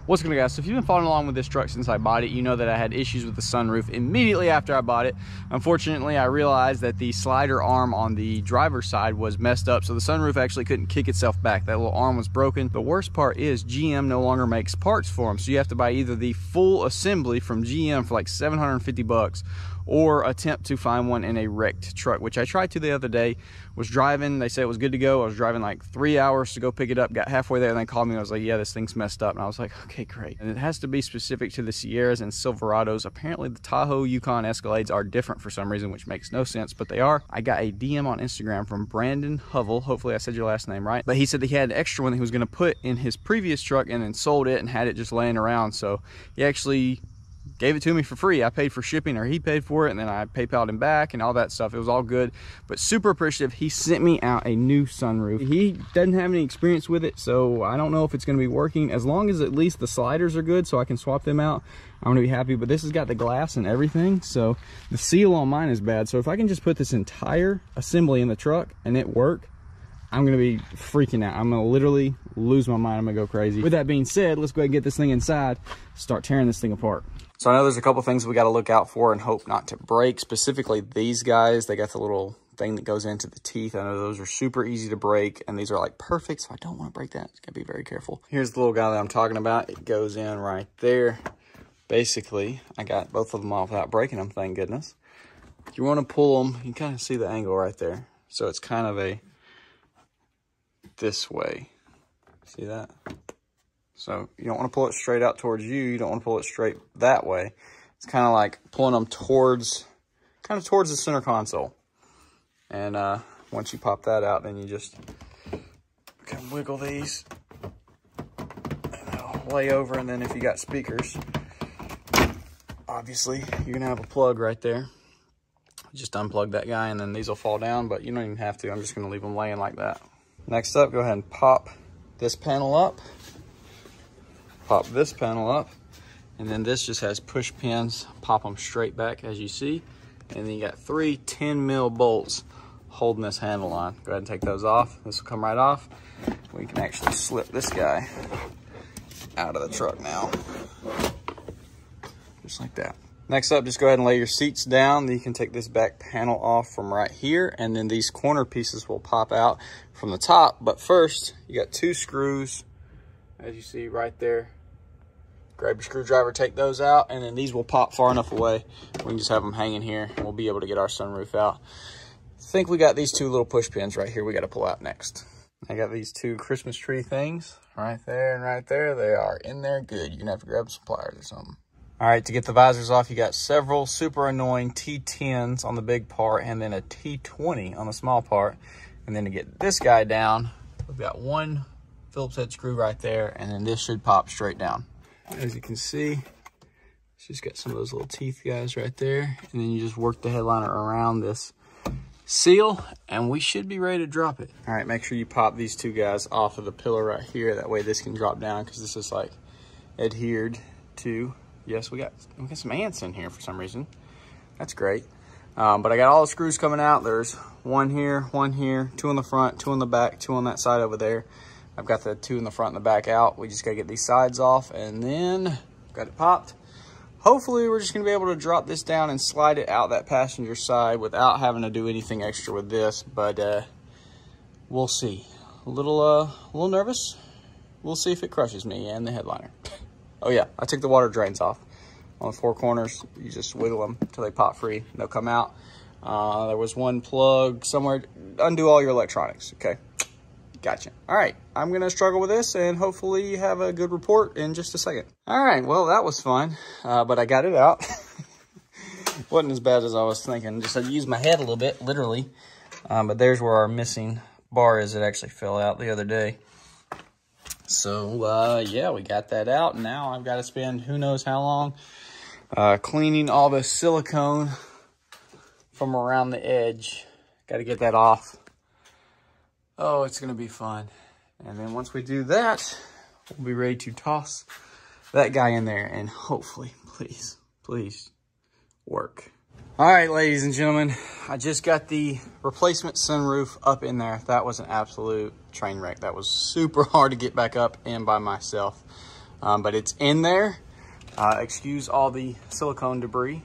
What's going on, guys? So if you've been following along with this truck since I bought it, you know that I had issues with the sunroof immediately after I bought it. Unfortunately, I realized that the slider arm on the driver's side was messed up, so the sunroof actually couldn't kick itself back. That little arm was broken. The worst part is GM no longer makes parts for them, so you have to buy either the full assembly from GM for like 750 bucks or attempt to find one in a wrecked truck, which I tried to the other day. Was driving, they said it was good to go. I was driving like 3 hours to go pick it up, got halfway there and they called me and I was like, yeah, this thing's messed up. And I was like, okay, great. And it has to be specific to the Sierras and Silverados. Apparently the Tahoe, Yukon Escalades are different for some reason, which makes no sense, but they are. I got a DM on Instagram from Brandon Hovel. Hopefully I said your last name right. But he said that he had an extra one that he was gonna put in his previous truck and then sold it and had it just laying around. So he actually gave it to me for free. I paid for shipping, or he paid for it, and then I PayPal'd him back and all that stuff. It was all good, but super appreciative. He sent me out a new sunroof. He doesn't have any experience with it, so I don't know if it's going to be working. As long as at least the sliders are good so I can swap them out, I'm going to be happy. But this has got the glass and everything, so the seal on mine is bad. So if I can just put this entire assembly in the truck and it work, I'm going to be freaking out. I'm going to literally lose my mind. I'm going to go crazy. With that being said, let's go ahead and get this thing inside, start tearing this thing apart. So I know there's a couple things we got to look out for and hope not to break. Specifically these guys, they got the little thing that goes into the teeth. I know those are super easy to break, and these are like perfect, so I don't want to break that. Gotta be very careful. Here's the little guy that I'm talking about. It goes in right there. Basically, I got both of them off without breaking them, thank goodness. You want to pull them, you can kind of see the angle right there. So it's kind of a this way. See that? So you don't want to pull it straight out towards you. You don't want to pull it straight that way. It's kind of like pulling them towards, kind of towards the center console. And once you pop that out, then you just kind of wiggle these. And they'll lay over. And then if you got speakers, obviously you're going to have a plug right there. Just unplug that guy and then these will fall down, but you don't even have to. I'm just going to leave them laying like that. Next up, go ahead and pop this panel up. Pop this panel up, and then this just has push pins. Pop them straight back as you see, and then you got 3 10mm bolts holding this handle on. Go ahead and take those off. This will come right off. We can actually slip this guy out of the truck now, just like that. Next up, just go ahead and lay your seats down. Then you can take this back panel off from right here, and then these corner pieces will pop out from the top. But first, you got 2 screws, as you see right there. Grab your screwdriver, take those out, and then these will pop far enough away. We can just have them hanging here, and we'll be able to get our sunroof out. I think we got these 2 little push pins right here we got to pull out next. I got these 2 Christmas tree things right there and right there. They are in there good. You're going to have to grab some pliers or something. All right, to get the visors off, you got several super annoying T10s on the big part and then a T20 on the small part. And then to get this guy down, we've got 1 Phillips head screw right there, and then this should pop straight down. As you can see, it's just got some of those little teeth guys right there. And then you just work the headliner around this seal, and we should be ready to drop it. All right, make sure you pop these 2 guys off of the pillar right here. That way this can drop down, because this is like adhered to. Yes, we got some ants in here for some reason. That's great. But I got all the screws coming out. There's 1 here, 1 here, 2 on the front, 2 on the back, 2 on that side over there. I've got the 2 in the front and the back out. We just gotta get these sides off, and then got it popped. Hopefully we're just gonna be able to drop this down and slide it out that passenger side without having to do anything extra with this, but we'll see. A little nervous. We'll see if it crushes me and the headliner. Oh yeah, I took the water drains off on the 4 corners. You just wiggle them until they pop free. They'll come out. There was 1 plug somewhere. Undo all your electronics, okay? Gotcha. All right, I'm gonna struggle with this and hopefully have a good report in just a second. All right, well, that was fun, but I got it out. Wasn't as bad as I was thinking. Just had to use my head a little bit, literally. But there's where our missing bar is. It actually fell out the other day. So, yeah, we got that out. Now I've got to spend who knows how long cleaning all the silicone from around the edge. Got to get that off. Oh, it's going to be fun. And then once we do that, we'll be ready to toss that guy in there and hopefully, please, please work. All right, ladies and gentlemen, I just got the replacement sunroof up in there. That was an absolute train wreck. That was super hard to get back up in by myself. but it's in there. Excuse all the silicone debris,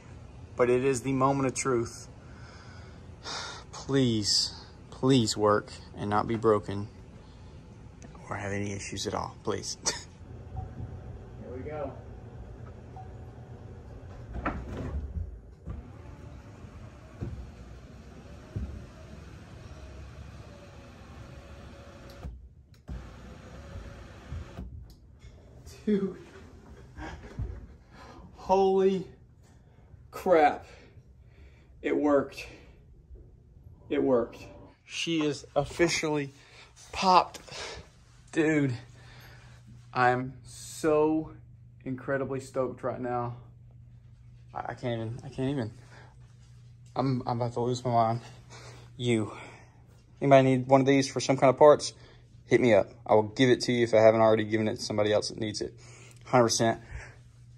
but it is the moment of truth. Please, please work and not be broken or have any issues at all, please. Here we go. Dude, holy crap, it worked. It worked. She is officially popped. Dude, I'm so incredibly stoked right now. I can't even. I'm about to lose my mind. Anybody need one of these for some kind of parts? Hit me up. I will give it to you if I haven't already given it to somebody else that needs it. 100%.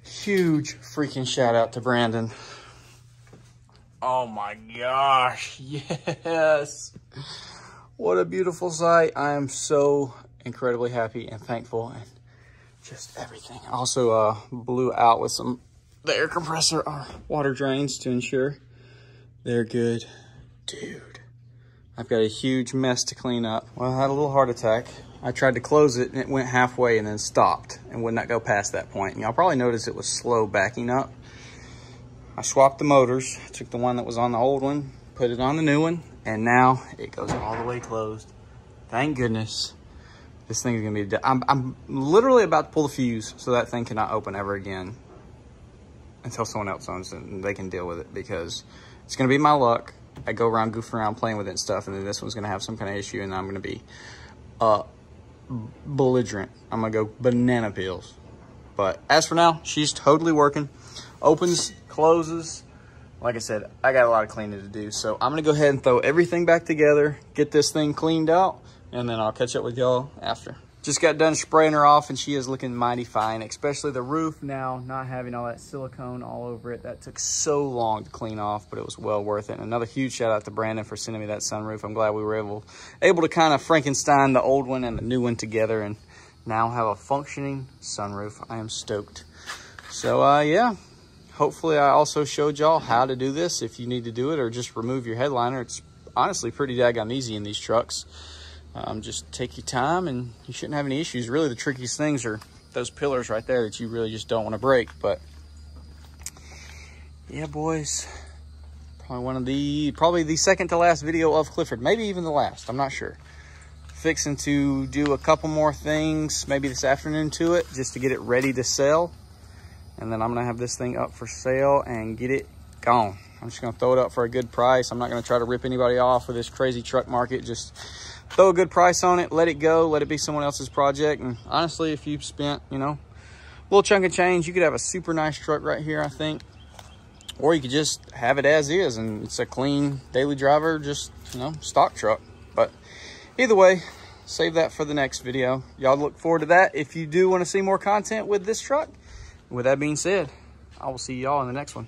Huge freaking shout out to Brandon. Oh my gosh, yes. What a beautiful sight. I am so incredibly happy and thankful and just everything. I also blew out with the air compressor or water drains to ensure they're good. Dude, I've got a huge mess to clean up. Well, I had a little heart attack. I tried to close it and it went halfway and then stopped and would not go past that point. And y'all probably noticed it was slow backing up. I swapped the motors, took the one that was on the old one, put it on the new one, and now it goes all the way closed. Thank goodness. This thing is gonna be, I'm literally about to pull the fuse so that thing cannot open ever again until someone else owns it and they can deal with it, because it's gonna be my luck. I go around goofing around playing with it and stuff, and then this one's gonna have some kind of issue and I'm gonna be belligerent. I'm gonna go banana peels. But as for now, she's totally working. Opens, closes. Like I said, I got a lot of cleaning to do, so I'm gonna go ahead and throw everything back together, get this thing cleaned out, and then I'll catch up with y'all after. Just got done spraying her off and she is looking mighty fine, especially the roof now, not having all that silicone all over it. That took so long to clean off, but it was well worth it. And another huge shout out to Brandon for sending me that sunroof. I'm glad we were able to kind of Frankenstein the old one and the new one together and now have a functioning sunroof. I am stoked. So yeah, hopefully I also showed y'all how to do this if you need to do it, or just remove your headliner. It's honestly pretty daggone easy in these trucks. Just take your time and you shouldn't have any issues. Really, the trickiest things are those pillars right there that you really just don't want to break. But yeah, boys, probably the second to last video of Clifford, maybe even the last, I'm not sure. Fixing to do a couple more things maybe this afternoon to it just to get it ready to sell, and then I'm gonna have this thing up for sale and get it gone. I'm just gonna throw it up for a good price. I'm not gonna try to rip anybody off with this crazy truck market. Just throw a good price on it, let it go, let it be someone else's project. And honestly, if you've spent, you know, a little chunk of change, you could have a super nice truck right here, I think. Or you could just have it as is and it's a clean daily driver, just, you know, stock truck. But either way, save that for the next video. Y'all look forward to that if you do want to see more content with this truck. With that being said, I will see y'all in the next one.